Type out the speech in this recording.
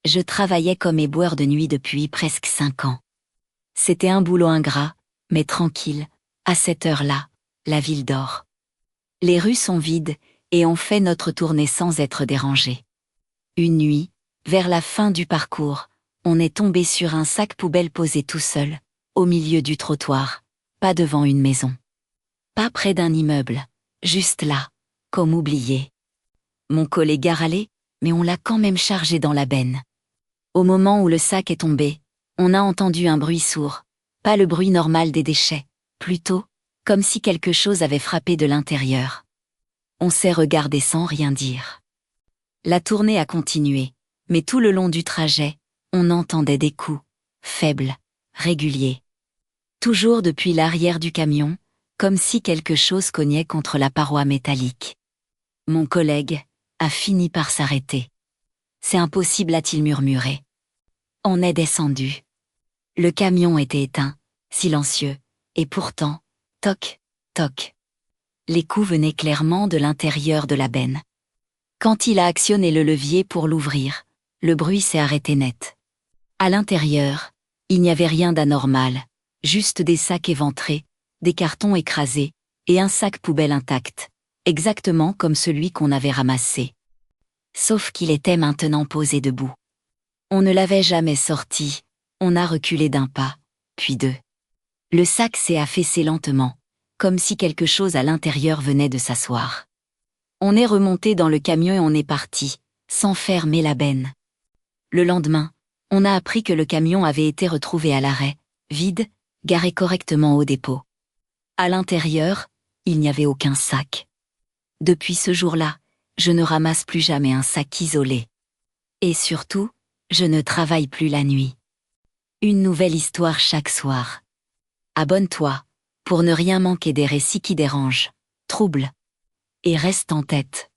Je travaillais comme éboueur de nuit depuis presque 5 ans. C'était un boulot ingrat, mais tranquille. À cette heure-là, la ville dort. Les rues sont vides, et on fait notre tournée sans être dérangé. Une nuit, vers la fin du parcours, on est tombé sur un sac poubelle posé tout seul, au milieu du trottoir, pas devant une maison. Pas près d'un immeuble, juste là, comme oublié. Mon collègue a râlé, mais on l'a quand même chargé dans la benne. Au moment où le sac est tombé, on a entendu un bruit sourd, pas le bruit normal des déchets, plutôt, comme si quelque chose avait frappé de l'intérieur. On s'est regardé sans rien dire. La tournée a continué, mais tout le long du trajet, on entendait des coups, faibles, réguliers. Toujours depuis l'arrière du camion, comme si quelque chose cognait contre la paroi métallique. Mon collègue a fini par s'arrêter. C'est impossible, a-t-il murmuré. On est descendu. Le camion était éteint, silencieux, et pourtant, toc, toc. Les coups venaient clairement de l'intérieur de la benne. Quand il a actionné le levier pour l'ouvrir, le bruit s'est arrêté net. À l'intérieur, il n'y avait rien d'anormal, juste des sacs éventrés, des cartons écrasés, et un sac poubelle intact, exactement comme celui qu'on avait ramassé. Sauf qu'il était maintenant posé debout. On ne l'avait jamais sorti, on a reculé d'un pas, puis deux. Le sac s'est affaissé lentement, comme si quelque chose à l'intérieur venait de s'asseoir. On est remonté dans le camion et on est parti, sans fermer la benne. Le lendemain, on a appris que le camion avait été retrouvé à l'arrêt, vide, garé correctement au dépôt. À l'intérieur, il n'y avait aucun sac. Depuis ce jour-là, je ne ramasse plus jamais un sac isolé. Et surtout, je ne travaille plus la nuit. Une nouvelle histoire chaque soir. Abonne-toi, pour ne rien manquer des récits qui dérangent, troublent et restent en tête.